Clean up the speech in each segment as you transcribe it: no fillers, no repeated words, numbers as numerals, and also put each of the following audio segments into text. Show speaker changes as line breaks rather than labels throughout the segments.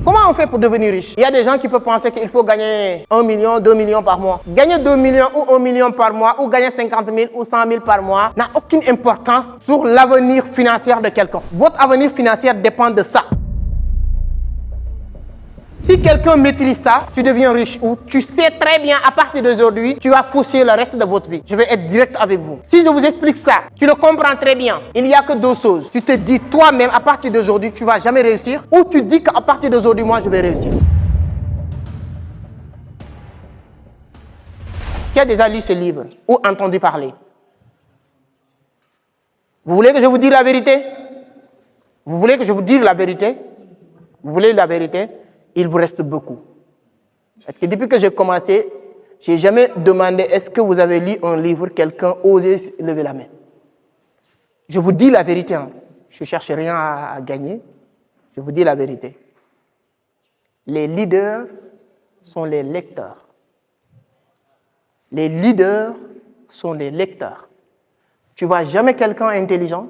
Comment on fait pour devenir riche? Il y a des gens qui peuvent penser qu'il faut gagner 1 million, 2 millions par mois. Gagner 2 millions ou 1 million par mois ou gagner 50 000 ou 100 000 par mois n'a aucune importance sur l'avenir financier de quelqu'un. Votre avenir financier dépend de ça. Si quelqu'un maîtrise ça, tu deviens riche ou tu sais très bien à partir d'aujourd'hui, tu vas pousser le reste de votre vie. Je vais être direct avec vous. Si je vous explique ça, tu le comprends très bien. Il n'y a que deux choses. Tu te dis toi-même à partir d'aujourd'hui, tu ne vas jamais réussir ou tu dis qu'à partir d'aujourd'hui, moi, je vais réussir. Qui a déjà lu ce livre ou entendu parler? Vous voulez que je vous dise la vérité? Vous voulez que je vous dise la vérité? Vous voulez la vérité? Il vous reste beaucoup. Parce que depuis que j'ai commencé, je n'ai jamais demandé est-ce que vous avez lu un livre, quelqu'un osait lever la main. Je vous dis la vérité. Hein. Je ne cherche rien à gagner. Je vous dis la vérité. Les leaders sont les lecteurs. Les leaders sont les lecteurs. Tu ne vois jamais quelqu'un intelligent,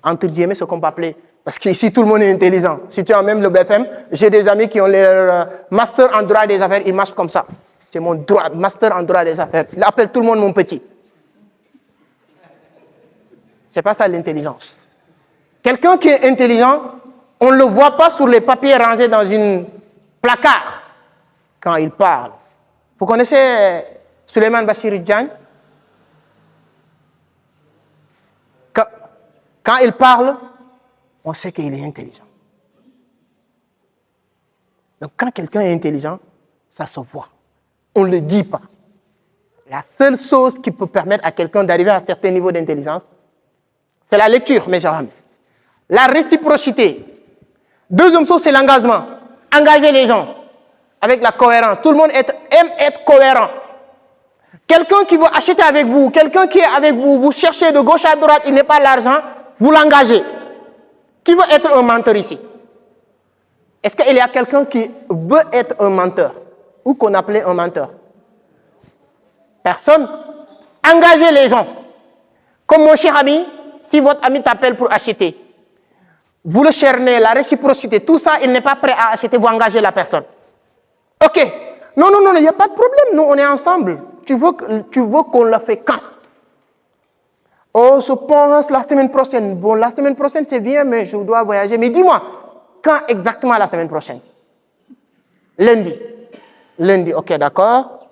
entre guillemets, ce qu'on peut appeler. Parce qu'ici, tout le monde est intelligent. Si tu as même le BFM, j'ai des amis qui ont leur master en droit des affaires, ils marchent comme ça. C'est mon droit, master en droit des affaires. Il appelle tout le monde mon petit. C'est pas ça l'intelligence. Quelqu'un qui est intelligent, on ne le voit pas sur les papiers rangés dans une placard quand il parle. Vous connaissez Souleymane Bassirou Diagne? Quand il parle, on sait qu'il est intelligent. Donc quand quelqu'un est intelligent, ça se voit. On ne le dit pas. La seule chose qui peut permettre à quelqu'un d'arriver à un certain niveau d'intelligence, c'est la lecture, mes chers amis. La réciprocité. Deuxième chose, c'est l'engagement. Engager les gens avec la cohérence. Tout le monde aime être cohérent. Quelqu'un qui veut acheter avec vous, quelqu'un qui est avec vous, vous cherchez de gauche à droite, il n'est pas l'argent, vous l'engagez. Qui veut être un menteur ici? Est-ce qu'il y a quelqu'un qui veut être un menteur ou qu'on appelait un menteur? Personne. Engagez les gens. Comme mon cher ami, si votre ami t'appelle pour acheter, vous le cernez, la réciprocité, tout ça, il n'est pas prêt à acheter, vous engagez la personne. Ok. Non, il n'y a pas de problème, nous on est ensemble. Tu veux qu'on le fait quand? Oh, je pense la semaine prochaine. Bon, la semaine prochaine, c'est bien, mais je dois voyager. Mais dis-moi, quand exactement la semaine prochaine? Lundi. Lundi, ok, d'accord.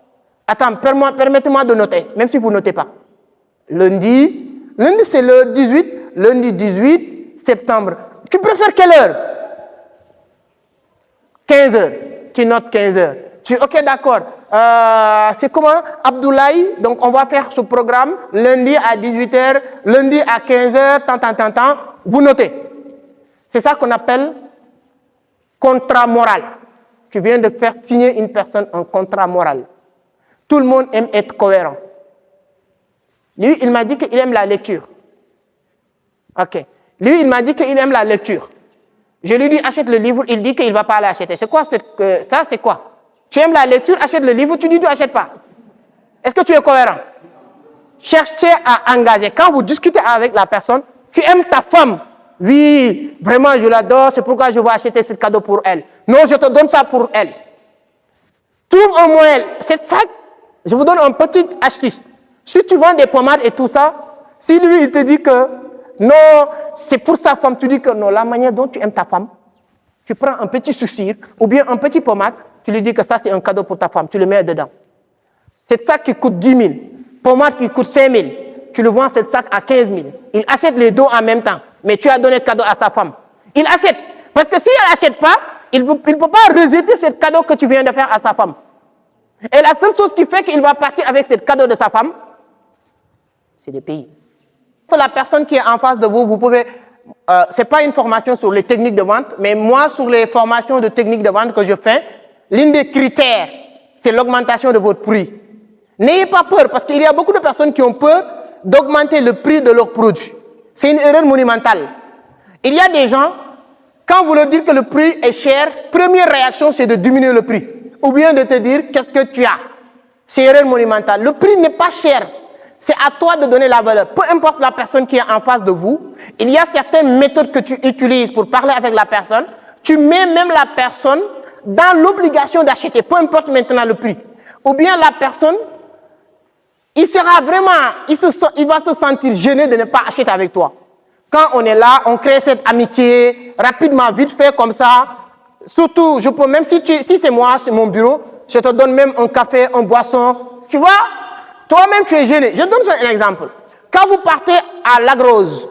Attends, permettez-moi de noter, même si vous ne notez pas. Lundi, c'est le 18, lundi 18 septembre. Tu préfères quelle heure? 15 heures. Tu notes 15 heures. Ok, d'accord. C'est comment? Abdoulaye, donc on va faire ce programme lundi à 18h, lundi à 15h, tant. Vous notez. C'est ça qu'on appelle contrat moral. Tu viens de faire signer une personne un contrat moral. Tout le monde aime être cohérent. Lui, il m'a dit qu'il aime la lecture. Ok. Lui, il m'a dit qu'il aime la lecture. Je lui dis, achète le livre, il dit qu'il ne va pas l'acheter. C'est quoi ça, c'est quoi? Tu aimes la lecture, achète le livre, tu dis tu n'achètes pas. Est-ce que tu es cohérent? Cherchez à engager. Quand vous discutez avec la personne, tu aimes ta femme. Oui, vraiment, je l'adore, c'est pourquoi je vais acheter ce cadeau pour elle. Non, je te donne ça pour elle. Trouve un moyen. C'est ça, je vous donne une petite astuce. Si tu vends des pommades et tout ça, si lui, il te dit que non, c'est pour sa femme, tu dis que non, la manière dont tu aimes ta femme, tu prends un petit sucre ou bien un petit pommade, tu lui dis que ça c'est un cadeau pour ta femme, tu le mets dedans. Cette sac qui coûte 10 000, pommade qui coûte 5 000, tu le vends cette sac à 15 000. Il achète les deux en même temps, mais tu as donné cadeau à sa femme. Il achète, parce que si elle n'achète pas, il ne peut pas rejeter ce cadeau que tu viens de faire à sa femme. Et la seule chose qui fait qu'il va partir avec ce cadeau de sa femme, c'est de payer. La personne qui est en face de vous, vous pouvez... ce n'est pas une formation sur les techniques de vente, mais moi, sur les formations de techniques de vente que je fais, l'un des critères, c'est l'augmentation de votre prix. N'ayez pas peur, parce qu'il y a beaucoup de personnes qui ont peur d'augmenter le prix de leurs produits. C'est une erreur monumentale. Il y a des gens, quand vous leur dites que le prix est cher, première réaction, c'est de diminuer le prix. Ou bien de te dire, qu'est-ce que tu as? C'est une erreur monumentale. Le prix n'est pas cher. C'est à toi de donner la valeur. Peu importe la personne qui est en face de vous, il y a certaines méthodes que tu utilises pour parler avec la personne. tu mets même la personne dans l'obligation d'acheter, peu importe maintenant le prix. Ou bien la personne, il va se sentir gêné de ne pas acheter avec toi. Quand on est là, on crée cette amitié, rapidement, vite fait, comme ça. Surtout, je peux, même si c'est moi, c'est mon bureau, je te donne même un café, une boisson. Tu vois, toi-même, tu es gêné. Je donne un exemple. Quand vous partez à Lagrose,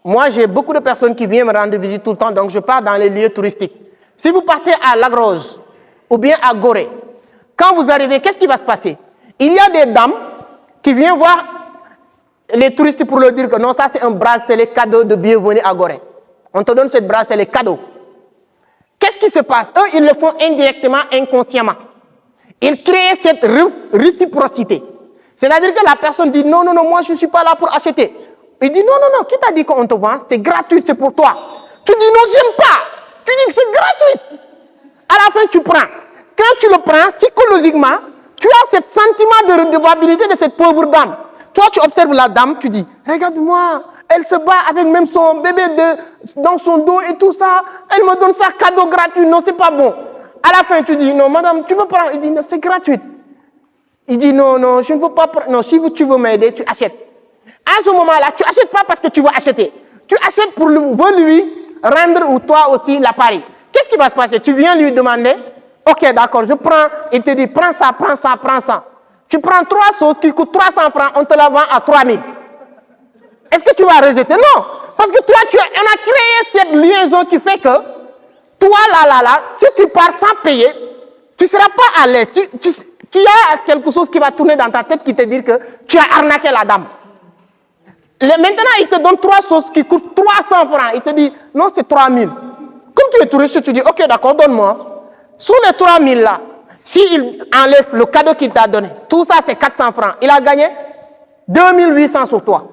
moi, j'ai beaucoup de personnes qui viennent me rendre visite tout le temps, donc je pars dans les lieux touristiques. Si vous partez à Lagrose ou bien à Gorée, quand vous arrivez, qu'est-ce qui va se passer? Il y a des dames qui viennent voir les touristes pour leur dire que non, ça c'est un bracelet cadeau de bienvenue à Gorée. On te donne ce bracelet cadeau. Qu'est-ce qui se passe? Eux, ils le font indirectement, inconsciemment. Ils créent cette réciprocité. C'est-à-dire que la personne dit non, non, non, moi je ne suis pas là pour acheter. Il dit non, non, non, qui t'a dit qu'on te vend? C'est gratuit, c'est pour toi. Tu dis non, j'aime pas. Tu dis que c'est gratuit. À la fin, tu prends. Quand tu le prends, psychologiquement, tu as ce sentiment de redevabilité de cette pauvre dame. Toi, tu observes la dame, tu dis, regarde-moi, elle se bat avec même son bébé dans son dos et tout ça. Elle me donne ça cadeau gratuit. Non, c'est pas bon. À la fin, tu dis, non, madame, tu peux prendre. Il dit, non, c'est gratuit. Il dit, non, non, je ne veux pas prendre. Non, si tu veux m'aider, tu achètes. À ce moment-là, tu n'achètes pas parce que tu veux acheter. Tu achètes pour lui rendre ou toi aussi l'appareil. Qu'est-ce qui va se passer? Tu viens lui demander, ok, d'accord, je prends. Il te dit, prends ça, prends ça, prends ça. Tu prends 3 sauces qui coûtent 300 francs, on te la vend à 3000. Est-ce que tu vas rejeter? Non. Parce que toi, on a créé cette liaison qui fait que, toi, là, si tu pars sans payer, tu ne seras pas à l'aise. Tu as quelque chose qui va tourner dans ta tête qui te dit que tu as arnaqué la dame. Maintenant, il te donne 3 sauces qui coûtent 300 francs. Il te dit, non, c'est 3000. Comme tu es touriste, tu dis, ok, d'accord, donne-moi. Sur les 3000 là, s'il enlève le cadeau qu'il t'a donné, tout ça c'est 400 francs. Il a gagné 2800 sur toi.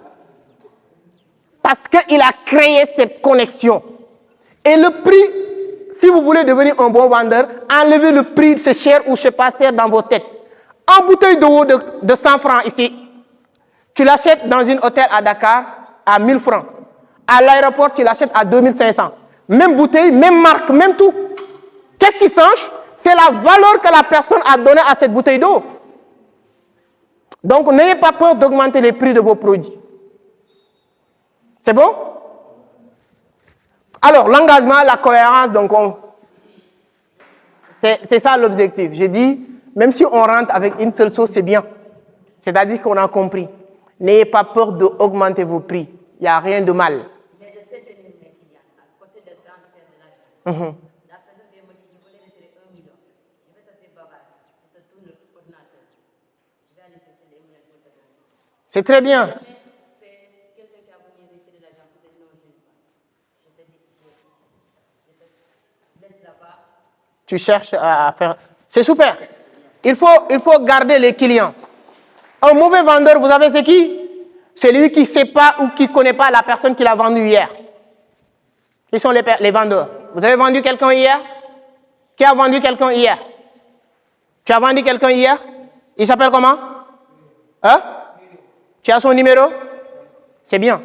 Parce qu'il a créé cette connexion. Et le prix, si vous voulez devenir un bon vendeur, enlevez le prix, c'est cher ou c'est pas cher dans vos têtes. En bouteille d'eau de 100 francs ici, tu l'achètes dans un hôtel à Dakar à 1000 francs. À l'aéroport, tu l'achètes à 2500. Même bouteille, même marque, même tout. Qu'est-ce qui change? C'est la valeur que la personne a donnée à cette bouteille d'eau. Donc, n'ayez pas peur d'augmenter les prix de vos produits. C'est bon? Alors, l'engagement, la cohérence, donc c'est ça l'objectif. J'ai dit, même si on rentre avec une seule chose, c'est bien. C'est-à-dire qu'on a compris. N'ayez pas peur d'augmenter vos prix. Il n'y a rien de mal. Mais de cette année, à côté de transfert de l'argent, la personne vient me dire, je voulais retirer 1 million. Je vais te faire babage, je te tourne l'ordinateur. Je vais aller chercher les monnaies pour te donner. C'est très bien. Quelqu'un qui a voulu retirer l'argent, peut-être non, je ne sais pas. Je te dis, je te laisse là-bas. Tu cherches à faire. C'est super. Il faut garder les clients. Un mauvais vendeur, vous savez c'est qui? C'est lui qui ne sait pas ou qui ne connaît pas la personne qui l'a vendu hier. Qui sont les vendeurs? Vous avez vendu quelqu'un hier? Qui a vendu quelqu'un hier? Tu as vendu quelqu'un hier? Il s'appelle comment? Hein? Tu as son numéro? C'est bien.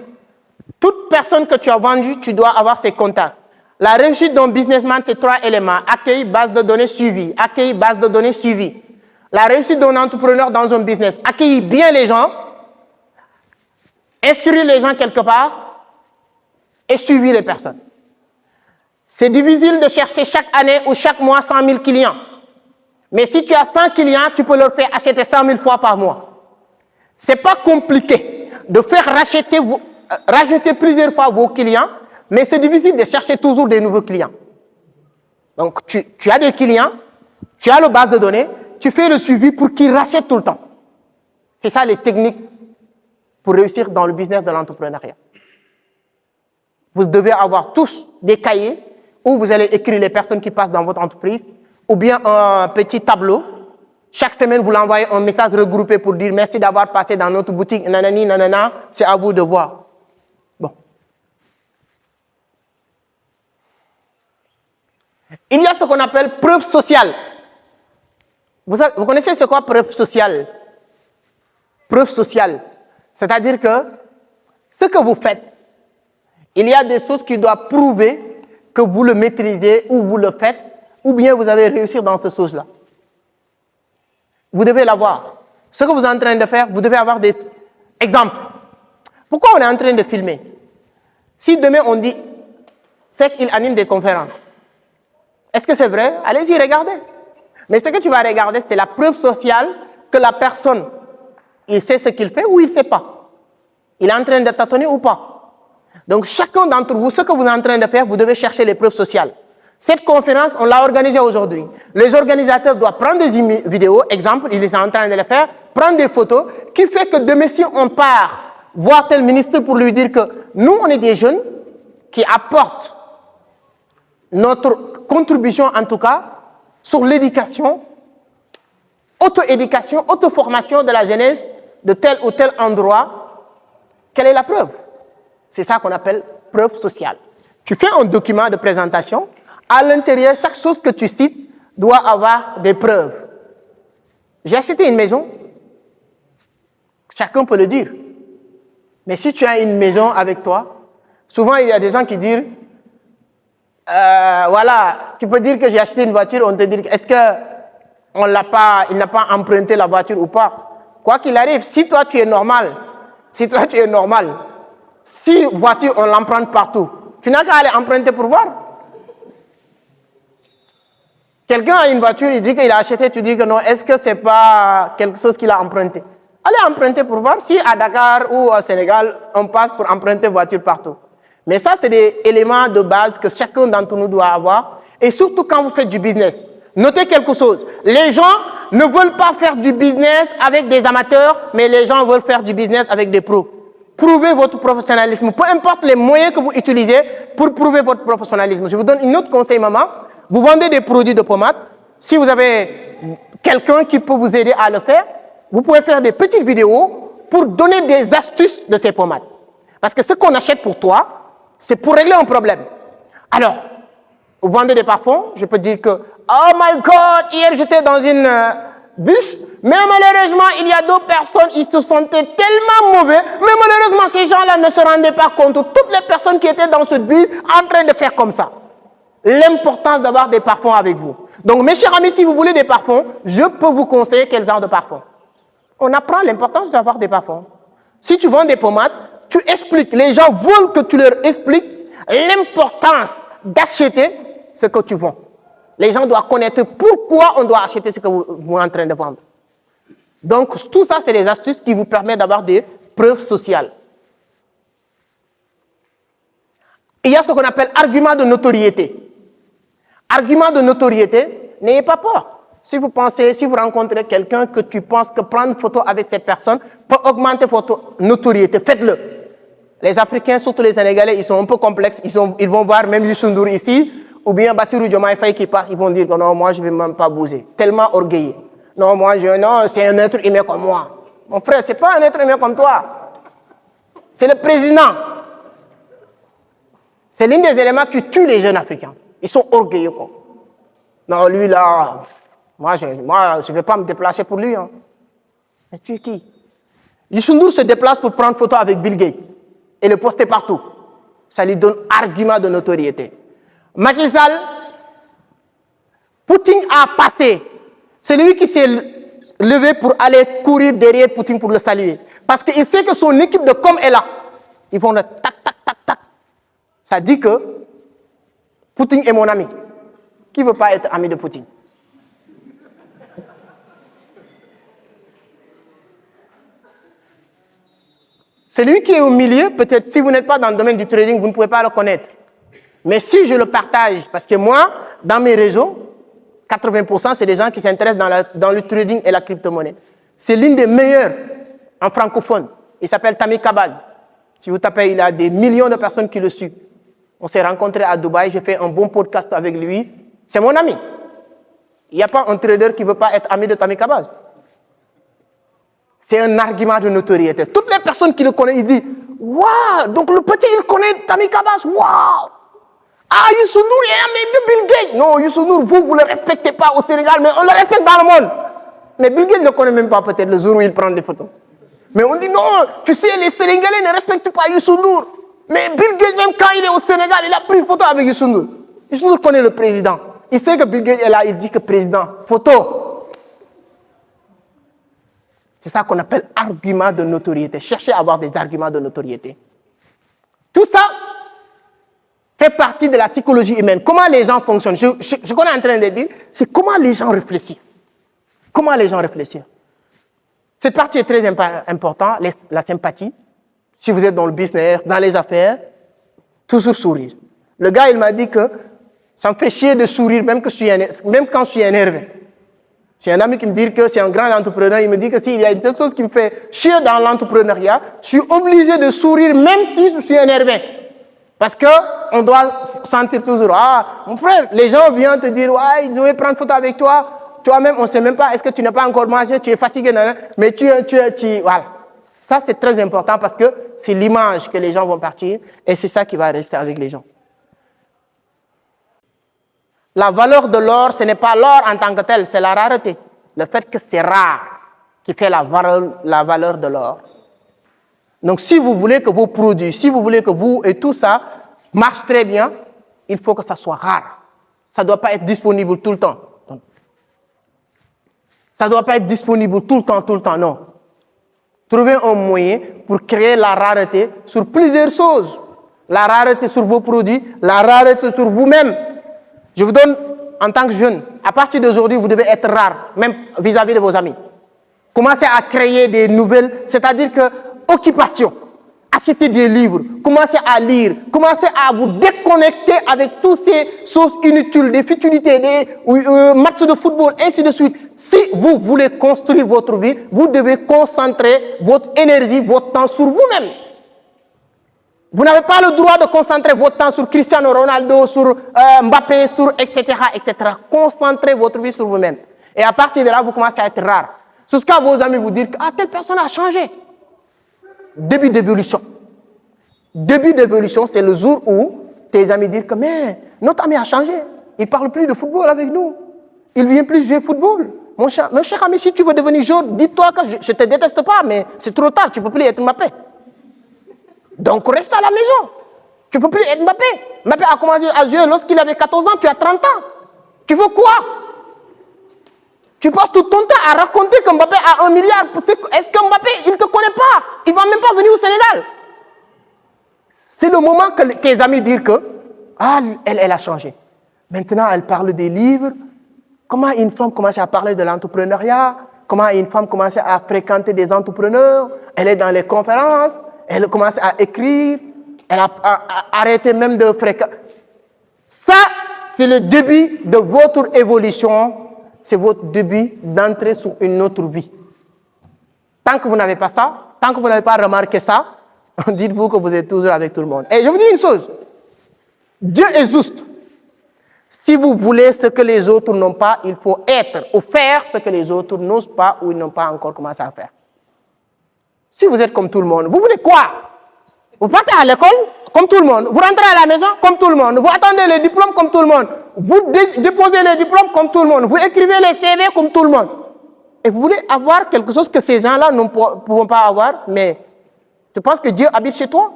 Toute personne que tu as vendue, tu dois avoir ses contacts. La réussite d'un businessman, c'est 3 éléments. Accueil, base de données, suivi. Accueil, base de données, suivi. La réussite d'un entrepreneur dans un business, accueillir bien les gens, inscrire les gens quelque part et suivre les personnes. C'est difficile de chercher chaque année ou chaque mois 100 000 clients. Mais si tu as 100 clients, tu peux leur faire acheter 100 000 fois par mois. Ce n'est pas compliqué de faire racheter plusieurs fois vos clients, mais c'est difficile de chercher toujours des nouveaux clients. Donc, tu as des clients, tu as le base de données, tu fais le suivi pour qu'ils rachètent tout le temps. C'est ça les techniques pour réussir dans le business de l'entrepreneuriat. Vous devez avoir tous des cahiers où vous allez écrire les personnes qui passent dans votre entreprise ou bien un petit tableau. Chaque semaine, vous l'envoyez un message regroupé pour dire merci d'avoir passé dans notre boutique, nanani, nanana, c'est à vous de voir. Bon. Il y a ce qu'on appelle preuve sociale. Vous connaissez c'est quoi preuve sociale? Preuve sociale, c'est-à-dire que ce que vous faites, il y a des choses qui doivent prouver que vous le maîtrisez ou vous le faites, ou bien vous avez réussi dans ce chose-là. Vous devez l'avoir. Ce que vous êtes en train de faire, vous devez avoir des exemples. Pourquoi on est en train de filmer? Si demain on dit, c'est qu'il anime des conférences. Est-ce que c'est vrai? Allez-y, regardez. Mais ce que tu vas regarder, c'est la preuve sociale que la personne, il sait ce qu'il fait ou il ne sait pas. Il est en train de tâtonner ou pas. Donc chacun d'entre vous, ce que vous êtes en train de faire, vous devez chercher les preuves sociales. Cette conférence, on l'a organisée aujourd'hui. Les organisateurs doivent prendre des vidéos, exemple, ils sont en train de le faire, prendre des photos, qui fait que demain, si on part voir tel ministre pour lui dire que nous, on est des jeunes qui apportent notre contribution, en tout cas, sur l'éducation, auto-éducation, auto-formation de la jeunesse de tel ou tel endroit. Quelle est la preuve? C'est ça qu'on appelle preuve sociale. Tu fais un document de présentation. À l'intérieur, chaque chose que tu cites doit avoir des preuves. J'ai acheté une maison. Chacun peut le dire. Mais si tu as une maison avec toi, souvent il y a des gens qui disent, voilà, tu peux dire que j'ai acheté une voiture, on te dit, est-ce qu'il n'a pas emprunté la voiture ou pas? Quoi qu'il arrive, si toi tu es normal, si voiture on l'emprunte partout, tu n'as qu'à aller emprunter pour voir. Quelqu'un a une voiture, il dit qu'il a acheté, tu dis que non, est-ce que ce n'est pas quelque chose qu'il a emprunté? Allez emprunter pour voir si à Dakar ou au Sénégal, on passe pour emprunter voiture partout. Mais ça, c'est des éléments de base que chacun d'entre nous doit avoir. Et surtout quand vous faites du business. Notez quelque chose. Les gens ne veulent pas faire du business avec des amateurs, mais les gens veulent faire du business avec des pros. Prouvez votre professionnalisme. Peu importe les moyens que vous utilisez pour prouver votre professionnalisme. Je vous donne un autre conseil, maman. Vous vendez des produits de pommade. Si vous avez quelqu'un qui peut vous aider à le faire, vous pouvez faire des petites vidéos pour donner des astuces de ces pommades. Parce que ce qu'on achète pour toi, c'est pour régler un problème. Alors, vous vendez des parfums, je peux dire que, oh my God, hier j'étais dans une bus, mais malheureusement, il y a deux personnes, ils se sentaient tellement mauvais, mais malheureusement, ces gens-là ne se rendaient pas compte. Toutes les personnes qui étaient dans ce bus en train de faire comme ça. L'importance d'avoir des parfums avec vous. Donc, mes chers amis, si vous voulez des parfums, je peux vous conseiller quel genre de parfum. On apprend l'importance d'avoir des parfums. Si tu vends des pommades, tu expliques. Les gens veulent que tu leur expliques l'importance d'acheter ce que tu vends. Les gens doivent connaître pourquoi on doit acheter ce que vous êtes en train de vendre. Donc, tout ça, c'est des astuces qui vous permettent d'avoir des preuves sociales. Il y a ce qu'on appelle argument de notoriété. Argument de notoriété, n'ayez pas peur. Si vous pensez, si vous rencontrez quelqu'un que tu penses que prendre une photo avec cette personne peut augmenter votre notoriété, faites-le. Les Africains, surtout les Sénégalais, ils sont un peu complexes. Ils vont voir même Youssou N'Dour ici, ou bien Bassirou Diomaye Faye qui passe, ils vont dire que non, moi je ne vais même pas bouger. Tellement orgueilleux. Non, non, c'est un être humain comme moi. Mon frère, ce n'est pas un être humain comme toi. C'est le président. C'est l'un des éléments qui tue les jeunes Africains. Ils sont orgueilleux. Quoi. Non, lui là, moi je ne vais pas me déplacer pour lui. Hein. Mais tu es qui? Youssou N'Dour se déplace pour prendre photo avec Bill Gates et le poster partout. Ça lui donne argument de notoriété. Macky Sall, Poutine a passé. C'est lui qui s'est levé pour aller courir derrière Poutine pour le saluer. Parce qu'il sait que son équipe de com est là. Ils vont le tac, tac, tac, tac. Ça dit que Poutine est mon ami. Qui ne veut pas être ami de Poutine? Celui qui est au milieu, peut-être si vous n'êtes pas dans le domaine du trading, vous ne pouvez pas le connaître. Mais si je le partage, parce que moi, dans mes réseaux, 80% c'est des gens qui s'intéressent dans le trading et la crypto-monnaie. C'est l'une des meilleures en francophone. Il s'appelle Tammy Kabaz. Si vous tapez, il a des millions de personnes qui le suivent. On s'est rencontrés à Dubaï, j'ai fait un bon podcast avec lui. C'est mon ami. Il n'y a pas un trader qui ne veut pas être ami de Tammy Kabaz. C'est un argument de notoriété. Toutes les personnes qui le connaissent, ils disent « Waouh, donc le petit, il connaît Tammy Kabaz, waouh !» Ah, Youssou N'Dour, il est ami de Bill Gates. Non, Youssou N'Dour, vous ne le respectez pas au Sénégal, mais on le respecte dans le monde. Mais Bill Gates ne le connaît même pas peut-être le jour où il prend des photos. Mais on dit non, tu sais, les Sénégalais ne respectent pas Youssou N'Dour. Mais Bill Gates, même quand il est au Sénégal, il a pris une photo avec Youssou N'Dour. Il toujours connaît le président. Il sait que Bill Gates est là, il dit que président, photo. C'est ça qu'on appelle argument de notoriété. Cherchez à avoir des arguments de notoriété. Tout ça fait partie de la psychologie humaine. Comment les gens fonctionnent. Ce qu'on est en train de dire, c'est comment les gens réfléchissent. Comment les gens réfléchissent. Cette partie est très importante, la sympathie. Si vous êtes dans le business, dans les affaires, toujours sourire. Le gars, il m'a dit que ça me fait chier de sourire même quand je suis énervé. J'ai un ami qui me dit que c'est un grand entrepreneur. Il me dit que s'il y a une seule chose qui me fait chier dans l'entrepreneuriat, je suis obligé de sourire même si je suis énervé. Parce qu'on doit sentir toujours, ah, mon frère, les gens viennent te dire, ouais, je vais prendre photo avec toi. Toi-même, on ne sait même pas, est-ce que tu n'as pas encore mangé, tu es fatigué, mais voilà. Ça, c'est très important parce que c'est l'image que les gens vont partir et c'est ça qui va rester avec les gens. La valeur de l'or, ce n'est pas l'or en tant que tel, c'est la rareté. Le fait que c'est rare qui fait la valeur de l'or. Donc, si vous voulez que vos produits, si vous voulez que vous et tout ça marche très bien, il faut que ça soit rare. Ça ne doit pas être disponible tout le temps. Ça ne doit pas être disponible tout le temps, non. Trouvez un moyen pour créer la rareté sur plusieurs choses. La rareté sur vos produits, la rareté sur vous-même. Je vous donne, en tant que jeune, à partir d'aujourd'hui, vous devez être rare, même vis-à-vis de vos amis. Commencez à créer des nouvelles, c'est-à-dire que occupation. Achetez des livres, commencez à lire, commencez à vous déconnecter avec toutes ces choses inutiles, des futilités, des matchs de football, ainsi de suite. Si vous voulez construire votre vie, vous devez concentrer votre énergie, votre temps sur vous-même. Vous n'avez pas le droit de concentrer votre temps sur Cristiano Ronaldo, sur Mbappé, sur etc., etc. Concentrez votre vie sur vous-même. Et à partir de là, vous commencez à être rare. Jusqu'à vos amis vous dire que telle personne a changé. Début d'évolution. Début d'évolution, c'est le jour où tes amis disent que mais notre ami a changé. Il ne parle plus de football avec nous. Il ne vient plus jouer football. Mon cher ami, si tu veux devenir joueur, dis-toi que je ne te déteste pas, mais c'est trop tard, tu ne peux plus être Mbappé. Donc reste à la maison. Tu ne peux plus être Mbappé. Mbappé a commencé à jouer lorsqu'il avait 14 ans, tu as 30 ans. Tu veux quoi? Tu passes tout ton temps à raconter que Mbappé a 1 milliard. Est-ce que Mbappé, il ne te connaît pas? Il ne va même pas venir au Sénégal. C'est le moment que tes amis disent que elle a changé. Maintenant, elle parle des livres. Comment une femme commence à parler de l'entrepreneuriat? Comment une femme commence à fréquenter des entrepreneurs? Elle est dans les conférences. Elle commence à écrire. Elle a arrêté même de fréquenter. Ça, c'est le début de votre évolution. C'est votre début d'entrer sur une autre vie. Tant que vous n'avez pas ça, tant que vous n'avez pas remarqué ça, dites-vous que vous êtes toujours avec tout le monde. Et je vous dis une chose, Dieu est juste. Si vous voulez ce que les autres n'ont pas, il faut être ou faire ce que les autres n'osent pas ou ils n'ont pas encore commencé à faire. Si vous êtes comme tout le monde, vous voulez quoi? Vous partez à l'école comme tout le monde, vous rentrez à la maison comme tout le monde, vous attendez les diplômes comme tout le monde, vous déposez les diplômes comme tout le monde, vous écrivez les CV comme tout le monde. Et vous voulez avoir quelque chose que ces gens-là ne pourront pas avoir, mais tu penses que Dieu habite chez toi?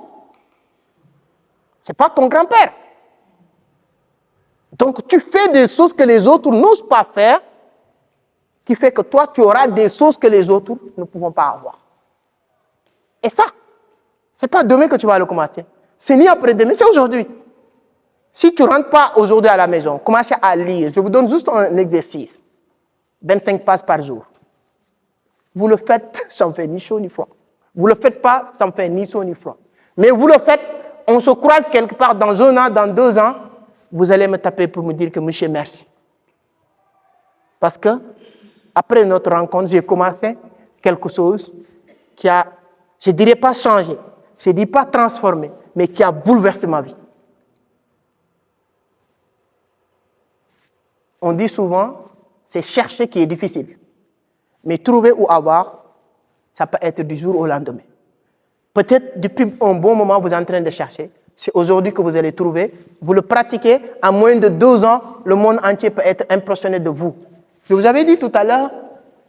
Ce n'est pas ton grand-père. Donc tu fais des choses que les autres n'osent pas faire, qui fait que toi tu auras des choses que les autres ne pourront pas avoir. Et ça, ce n'est pas demain que tu vas le commencer. C'est ni après-demain, c'est aujourd'hui. Si tu ne rentres pas aujourd'hui à la maison, commencez à lire. Je vous donne juste un exercice. 25 pages par jour. Vous le faites, ça ne fait ni chaud ni froid. Vous ne le faites pas, ça ne fait ni chaud ni froid. Mais vous le faites, on se croise quelque part dans 1 an, dans 2 ans, vous allez me taper pour me dire que monsieur, merci. Parce que, après notre rencontre, j'ai commencé quelque chose qui a, je ne dirais pas changé, je ne dis pas transformé, mais qui a bouleversé ma vie. On dit souvent, c'est chercher qui est difficile. Mais trouver ou avoir, ça peut être du jour au lendemain. Peut-être depuis un bon moment, vous êtes en train de chercher. C'est aujourd'hui que vous allez trouver. Vous le pratiquez, en moins de 2 ans, le monde entier peut être impressionné de vous. Je vous avais dit tout à l'heure,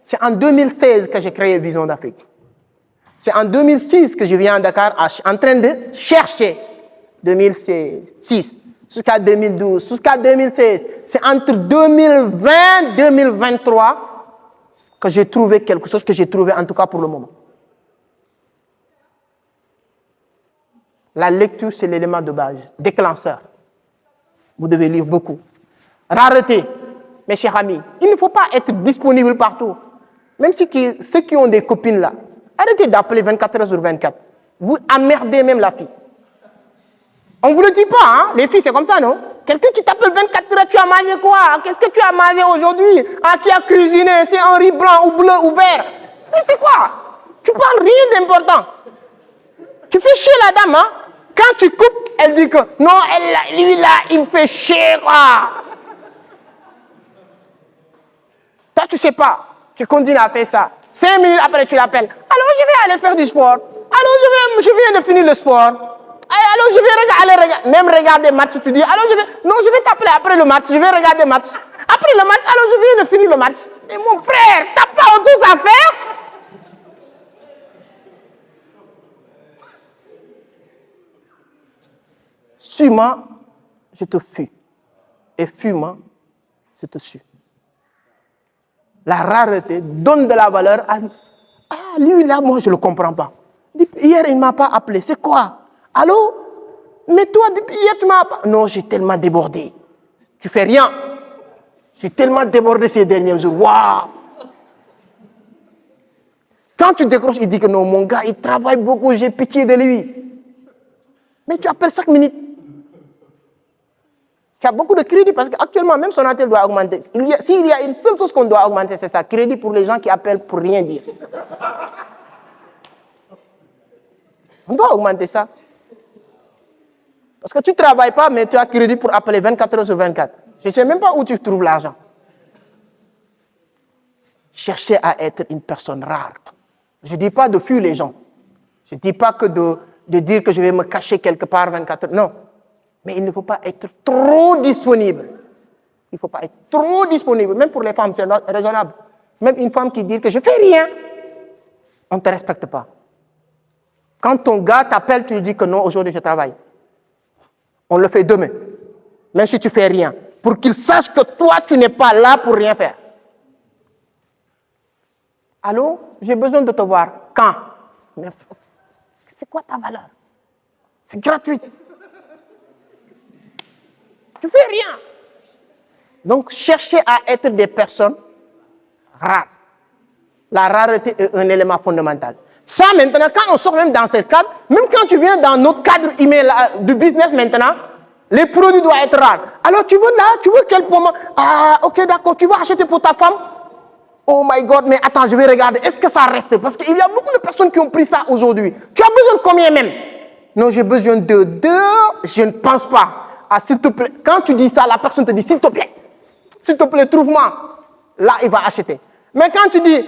c'est en 2016 que j'ai créé Vision d'Afrique. C'est en 2006 que je viens à Dakar en train de chercher. 2006. jusqu'à 2012, jusqu'à 2016. C'est entre 2020 et 2023 que j'ai trouvé quelque chose que j'ai trouvé, en tout cas pour le moment. La lecture, c'est l'élément de base, déclencheur. Vous devez lire beaucoup. Rareté, mes chers amis. Il ne faut pas être disponible partout. Même ceux qui ont des copines là, arrêtez d'appeler 24 heures sur 24. Vous emmerdez même la fille. On ne vous le dit pas, hein? Les filles, c'est comme ça, non? Quelqu'un qui t'appelle 24 heures, tu as mangé quoi? Qu'est-ce que tu as mangé aujourd'hui? Ah, qui a cuisiné? C'est un riz blanc ou bleu ou vert? Mais c'est quoi? Tu parles rien d'important. Tu fais chier la dame, hein? Quand tu coupes, elle dit que non, lui là, il me fait chier, quoi. Toi, tu ne sais pas. Tu continues à faire ça. 5 minutes après, tu l'appelles. Alors, je vais aller faire du sport. Alors, je viens de finir le sport. Alors, je vais aller même regarder le match. Tu dis, alors, je vais t'appeler après le match. Je vais regarder le match. Après le match, alors, je viens de finir le match. Et mon frère, tu n'as pas autre chose à faire? Suis-moi, je te fuis. Et fuis-moi, je te suis. La rareté donne de la valeur à lui. Ah, lui là, moi, je ne le comprends pas. Hier, il ne m'a pas appelé. C'est quoi? Allô? Mais toi, depuis hier, tu m'as pas... Non, j'ai tellement débordé. Tu fais rien. J'ai tellement débordé ces derniers jours. Waouh! Quand tu décroches, il dit que non, mon gars, il travaille beaucoup, j'ai pitié de lui. Mais tu appelles 5 minutes. Il y a beaucoup de crédit parce qu'actuellement, même son appel doit augmenter. S'il y a une seule chose qu'on doit augmenter, c'est ça. Crédit pour les gens qui appellent pour rien dire. On doit augmenter ça. Parce que tu ne travailles pas, mais tu as crédit pour appeler 24 heures sur 24. Je ne sais même pas où tu trouves l'argent. Cherchez à être une personne rare. Je ne dis pas de fuir les gens. Je ne dis pas que de dire que je vais me cacher quelque part 24 heures. Non. Mais il ne faut pas être trop disponible. Il ne faut pas être trop disponible. Même pour les femmes, c'est raisonnable. Même une femme qui dit que je ne fais rien, on ne te respecte pas. Quand ton gars t'appelle, tu lui dis que non, aujourd'hui je travaille. On le fait demain. Même si tu ne fais rien. Pour qu'il sache que toi, tu n'es pas là pour rien faire. Allô? J'ai besoin de te voir. Quand? Mais c'est quoi ta valeur? C'est gratuit. Tu ne fais rien. Donc, cherchez à être des personnes rares. La rareté est un élément fondamental. Ça, maintenant, quand on sort même dans ce cadre, même quand tu viens dans notre cadre email du business maintenant, les produits doivent être rares. Alors, tu veux là, tu veux quel moment? Ah, ok, d'accord, tu vas acheter pour ta femme? Oh my God, mais attends, je vais regarder. Est-ce que ça reste? Parce qu'il y a beaucoup de personnes qui ont pris ça aujourd'hui. Tu as besoin de combien même? Non, j'ai besoin de 2. Je ne pense pas. Ah, s'il te plaît. Quand tu dis ça, la personne te dit, s'il te plaît, trouve-moi. Là, il va acheter. Mais quand tu dis,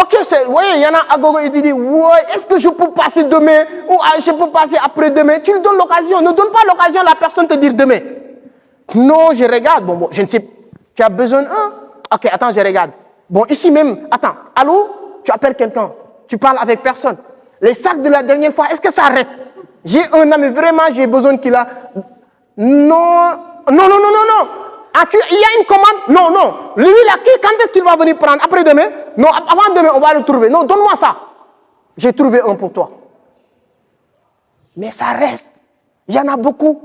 ok, vous voyez, il y en a à gogo, il dit, ouais, est-ce que je peux passer demain? Ou je peux passer après-demain? Tu lui donnes l'occasion. Ne donne pas l'occasion à la personne de te dire demain. Non, je regarde. Bon, je ne sais. Tu as besoin d'un? Ok, attends, je regarde. Bon, ici même, attends, allô? Tu appelles quelqu'un. Tu parles avec personne. Les sacs de la dernière fois, est-ce que ça reste? J'ai un ami, vraiment, j'ai besoin qu'il a... Non. Ah, il y a une commande? Non. Lui, là, quand est-ce qu'il va venir prendre? Après-demain? Non, avant demain, on va le trouver. Non, donne-moi ça. J'ai trouvé un pour toi. Mais ça reste. Il y en a beaucoup.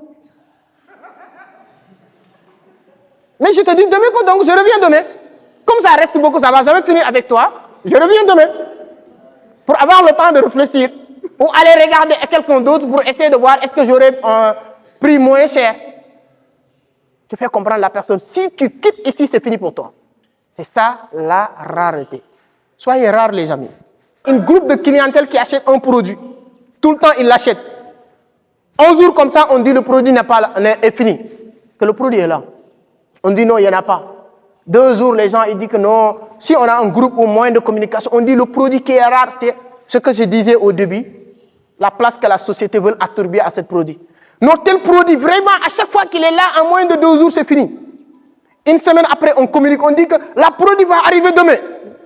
Mais je te dis demain, donc je reviens demain. Comme ça reste beaucoup, ça ne va jamais finir avec toi. Je reviens demain. Pour avoir le temps de réfléchir. Ou aller regarder quelqu'un d'autre pour essayer de voir est-ce que j'aurai un prix moins cher. Tu fais comprendre la personne. Si tu quittes ici, c'est fini pour toi. C'est ça la rareté. Soyez rares, les amis. Un groupe de clientèle qui achète un produit. Tout le temps, il l'achète. 11 jours comme ça, on dit le produit n'est pas là, est fini. Que le produit est là. On dit non, il n'y en a pas. 2 jours, les gens ils disent que non. Si on a un groupe ou moyen de communication, on dit le produit qui est rare, c'est ce que je disais au début, la place que la société veut attribuer à ce produit. Non, tel produit, vraiment, à chaque fois qu'il est là, en moins de 2 jours, c'est fini. Une semaine après, on communique, on dit que le produit va arriver demain.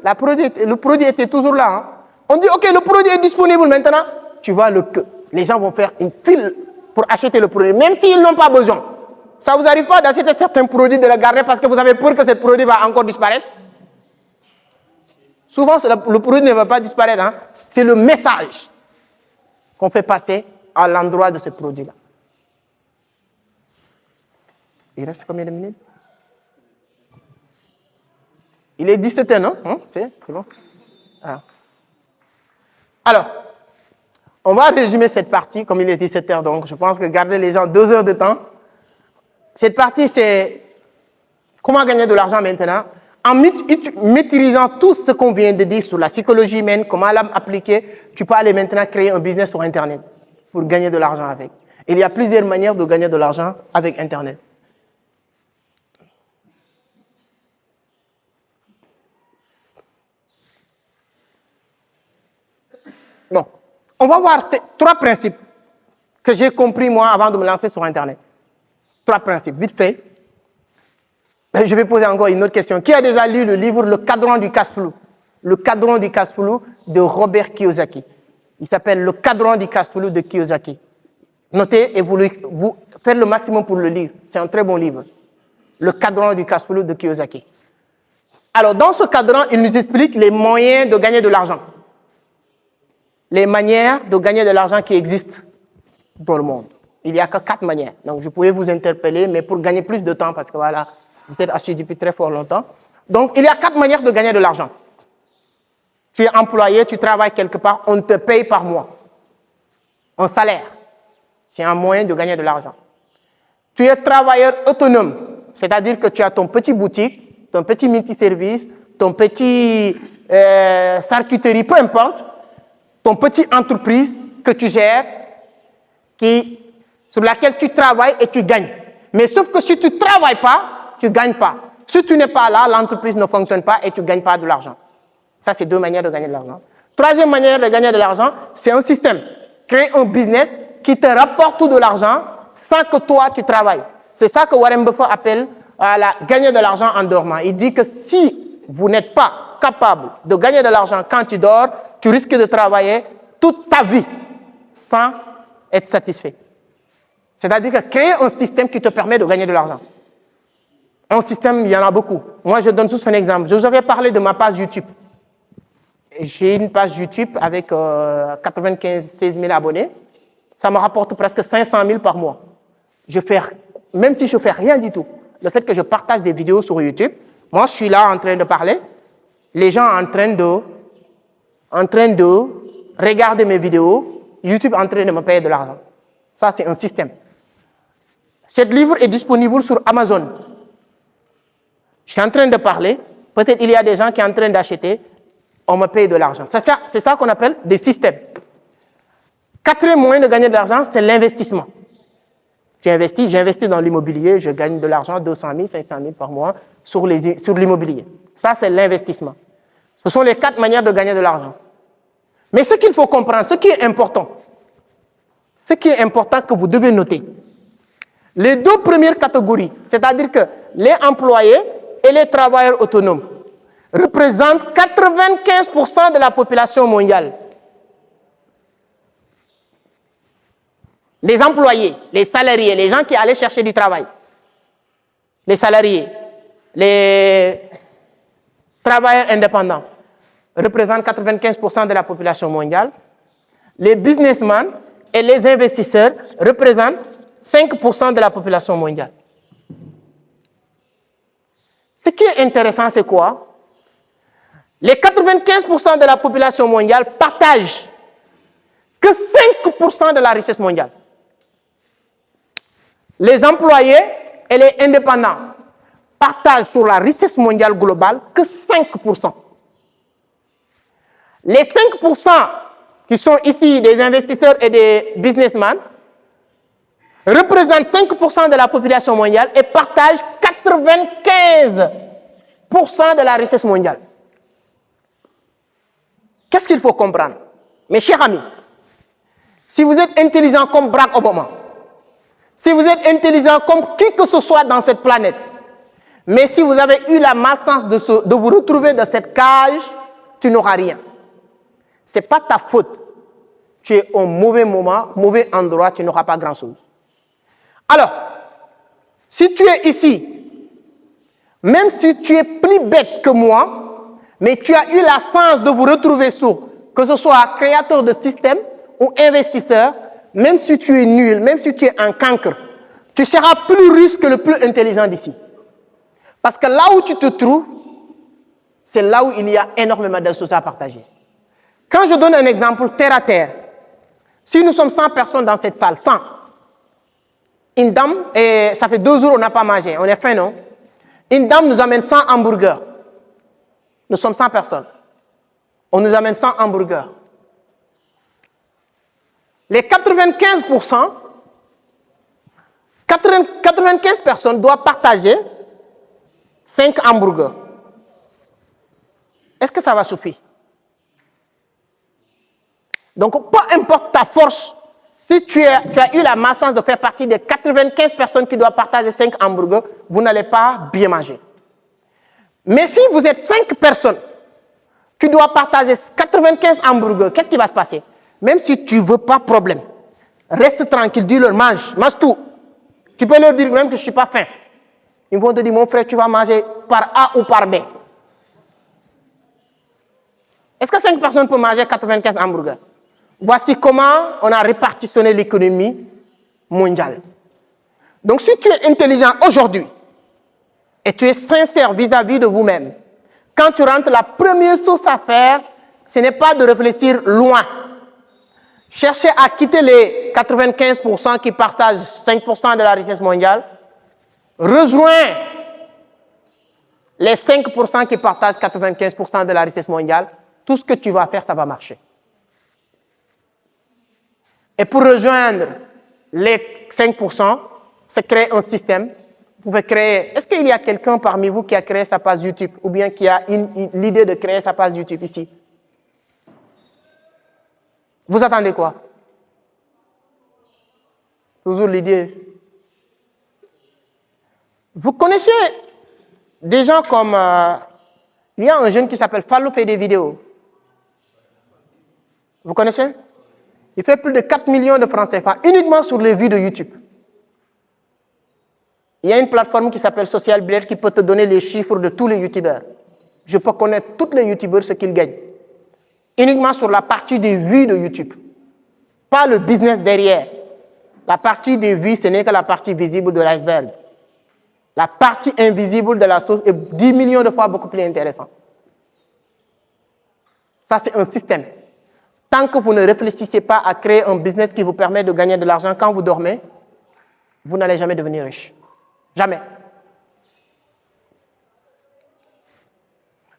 Le produit était toujours là. Hein. On dit, ok, le produit est disponible maintenant. Tu vois les gens vont faire une file pour acheter le produit, même s'ils n'ont pas besoin. Ça ne vous arrive pas d'acheter certains produits, de les garder parce que vous avez peur que ce produit va encore disparaître? Souvent, le produit ne va pas disparaître. Hein? C'est le message qu'on fait passer à l'endroit de ce produit-là. Il reste combien de minutes? Il est 17h, non? C'est bon? Ah. Alors, on va résumer cette partie, comme il est 17h, donc je pense que garder les gens 2 heures de temps. Cette partie, c'est comment gagner de l'argent maintenant. En maîtrisant tout ce qu'on vient de dire sur la psychologie humaine, comment l'appliquer, tu peux aller maintenant créer un business sur Internet pour gagner de l'argent avec. Il y a plusieurs manières de gagner de l'argent avec Internet. Bon, on va voir ces 3 principes que j'ai compris moi avant de me lancer sur Internet. 3 principes, vite fait. Je vais poser encore une autre question. Qui a déjà lu le livre Le cadran du cash-flow? Le cadran du cash-flow de Robert Kiyosaki. Il s'appelle Le cadran du cash-flow de Kiyosaki. Notez et vous faites le maximum pour le lire. C'est un très bon livre. Le cadran du cash-flow de Kiyosaki. Alors, dans ce cadran, il nous explique les moyens de gagner de l'argent. Les manières de gagner de l'argent qui existent dans le monde. Il n'y a que 4 manières. Donc, je pouvais vous interpeller, mais pour gagner plus de temps, parce que voilà, vous êtes assis depuis très fort longtemps. Donc, il y a 4 manières de gagner de l'argent. Tu es employé, tu travailles quelque part, on te paye par mois. Un salaire. C'est un moyen de gagner de l'argent. Tu es travailleur autonome, c'est-à-dire que tu as ton petit boutique, ton petit multiservice, ton petit charcuterie, peu importe, ton petit entreprise que tu gères, sur laquelle tu travailles et tu gagnes. Mais sauf que si tu ne travailles pas, tu ne gagnes pas. Si tu n'es pas là, l'entreprise ne fonctionne pas et tu ne gagnes pas de l'argent. Ça, c'est 2 manières de gagner de l'argent. 3e manière de gagner de l'argent, c'est un système. Créer un business qui te rapporte tout de l'argent sans que toi, tu travailles. C'est ça que Warren Buffett appelle gagner de l'argent en dormant. Il dit que si vous n'êtes pas capable de gagner de l'argent quand tu dors, tu risques de travailler toute ta vie sans être satisfait. C'est-à-dire que créer un système qui te permet de gagner de l'argent. Un système, il y en a beaucoup. Moi, je donne juste un exemple. Je vous avais parlé de ma page YouTube. J'ai une page YouTube avec 96 000 abonnés. Ça me rapporte presque 500 000 par mois. Même si je ne fais rien du tout, le fait que je partage des vidéos sur YouTube, moi, je suis là en train de parler, les gens en train de regarder mes vidéos, YouTube en train de me payer de l'argent. Ça, c'est un système. Ce livre est disponible sur Amazon. Je suis en train de parler, peut-être il y a des gens qui sont en train d'acheter, on me paye de l'argent. C'est ça qu'on appelle des systèmes. 4e moyen de gagner de l'argent, c'est l'investissement. J'investis dans l'immobilier, je gagne de l'argent, 200 000, 500 000 par mois sur l'immobilier. Ça, c'est l'investissement. Ce sont les 4 manières de gagner de l'argent. Mais ce qu'il faut comprendre, ce qui est important que vous devez noter, les 2 premières catégories, c'est-à-dire que les employés et les travailleurs autonomes, représentent 95% de la population mondiale. Les employés, les salariés, les gens qui allaient chercher du travail, les salariés, les travailleurs indépendants représentent 95% de la population mondiale. Les businessmen et les investisseurs représentent 5% de la population mondiale. Ce qui est intéressant, c'est quoi? Les 95% de la population mondiale partagent que 5% de la richesse mondiale. Les employés et les indépendants partagent sur la richesse mondiale globale que 5%. Les 5% qui sont ici des investisseurs et des businessmen représentent 5% de la population mondiale et partagent 95% de la richesse mondiale. Qu'est-ce qu'il faut comprendre? Mes chers amis, si vous êtes intelligent comme Barack Obama, si vous êtes intelligent comme qui que ce soit dans cette planète, mais si vous avez eu la malchance de vous retrouver dans cette cage, tu n'auras rien. Ce n'est pas ta faute. Tu es au mauvais moment, mauvais endroit, tu n'auras pas grand-chose. Alors, Si tu es ici, même si tu es plus bête que moi, mais tu as eu la chance de vous retrouver sur, que ce soit créateur de système ou investisseur, même si tu es nul, même si tu es un cancre, tu seras plus riche que le plus intelligent d'ici. Parce que là où tu te trouves, c'est là où il y a énormément de choses à partager. Quand je donne un exemple terre à terre, si nous sommes 100 personnes dans cette salle, 100, une dame, et ça fait 2 jours on n'a pas mangé, on est faim, non? Une dame nous amène 100 hamburgers. Nous sommes 100 personnes. On nous amène 100 hamburgers. Les 95%, 95 personnes doivent partager 5 hamburgers. Est-ce que ça va suffire? Donc, peu importe ta force, si tu as eu la malchance de faire partie des 95 personnes qui doivent partager 5 hamburgers, vous n'allez pas bien manger. Mais si vous êtes 5 personnes qui doivent partager 95 hamburgers, qu'est-ce qui va se passer? Même si tu ne veux pas, problème. Reste tranquille, dis-leur, mange tout. Tu peux leur dire même que je ne suis pas faim. Ils vont te dire, mon frère, tu vas manger par A ou par B. Est-ce que 5 personnes peuvent manger 95 hamburgers? Voici comment on a répartitionné l'économie mondiale. Donc, si tu es intelligent aujourd'hui et tu es sincère vis-à-vis de vous-même, quand tu rentres, la première chose à faire, ce n'est pas de réfléchir loin. Cherchez à quitter les 95% qui partagent 5% de la richesse mondiale. Rejoins les 5% qui partagent 95% de la richesse mondiale. Tout ce que tu vas faire, ça va marcher. Et pour rejoindre les 5%, c'est créer un système. Vous pouvez créer... Est-ce qu'il y a quelqu'un parmi vous qui a créé sa page YouTube ou bien qui a l'idée de créer sa page YouTube ici? Vous attendez quoi? Toujours l'idée. Vous connaissez des gens comme... il y a un jeune qui s'appelle Fallou, fait des vidéos. Vous connaissez? Il fait plus de 4 millions de francs CFA uniquement sur les vues de YouTube. Il y a une plateforme qui s'appelle Social Blade qui peut te donner les chiffres de tous les youtubeurs. Je peux connaître tous les youtubeurs ce qu'ils gagnent. Uniquement sur la partie des vues de YouTube. Pas le business derrière. La partie des vues, ce n'est que la partie visible de l'iceberg. La partie invisible de la chose est 10 millions de fois beaucoup plus intéressante. Ça, c'est un système. Tant que vous ne réfléchissez pas à créer un business qui vous permet de gagner de l'argent quand vous dormez, vous n'allez jamais devenir riche. Jamais.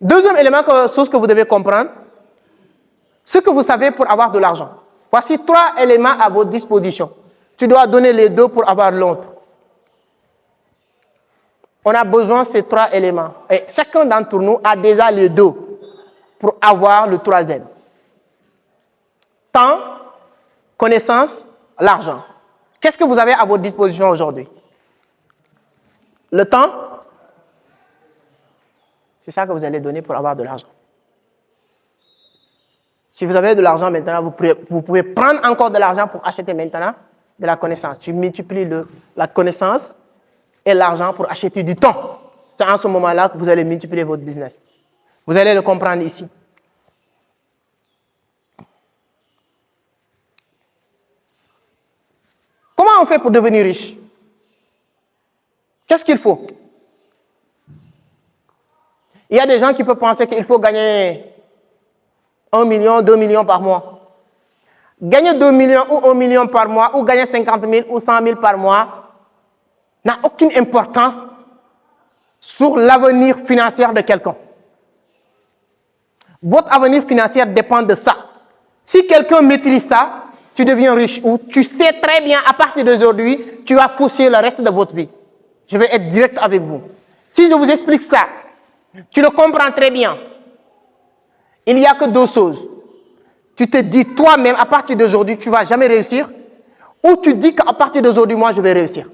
Deuxième élément, chose que vous devez comprendre, ce que vous savez pour avoir de l'argent. Voici 3 éléments à votre disposition. Tu dois donner les 2 pour avoir l'autre. On a besoin de ces 3 éléments. Et chacun d'entre nous a déjà les 2 pour avoir le 3e. Temps, connaissance, l'argent. Qu'est-ce que vous avez à votre disposition aujourd'hui? Le temps, c'est ça que vous allez donner pour avoir de l'argent. Si vous avez de l'argent maintenant, vous pouvez prendre encore de l'argent pour acheter maintenant de la connaissance. Tu multiplies la connaissance et l'argent pour acheter du temps. C'est en ce moment-là que vous allez multiplier votre business. Vous allez le comprendre ici. Comment on fait pour devenir riche? Qu'est-ce qu'il faut? Il y a des gens qui peuvent penser qu'il faut gagner 1 million, 2 millions par mois. Gagner 2 millions ou 1 million par mois, ou gagner 50 000 ou 100 000 par mois, n'a aucune importance sur l'avenir financier de quelqu'un. Votre avenir financier dépend de ça. Si quelqu'un maîtrise ça, tu deviens riche, ou tu sais très bien, à partir d'aujourd'hui, tu vas pousser le reste de votre vie. Je vais être direct avec vous. Si je vous explique ça, tu le comprends très bien. Il n'y a que 2 choses. Tu te dis toi-même, à partir d'aujourd'hui, tu ne vas jamais réussir, ou tu dis qu'à partir d'aujourd'hui, moi, je vais réussir.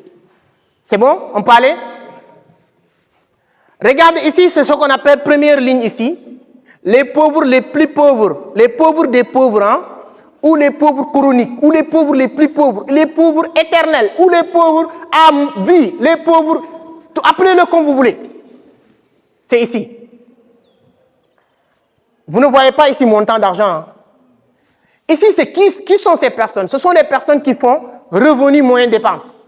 C'est bon? On peut aller? Regarde ici, c'est ce qu'on appelle première ligne ici. Les pauvres les plus pauvres, les pauvres des pauvres, hein, ou les pauvres chroniques, ou les pauvres les plus pauvres, les pauvres éternels, ou les pauvres à vie, les pauvres, appelez-le comme vous voulez. C'est ici. Vous ne voyez pas ici montant d'argent. Hein? Ici, c'est qui sont ces personnes? Ce sont les personnes qui font revenu moins dépenses.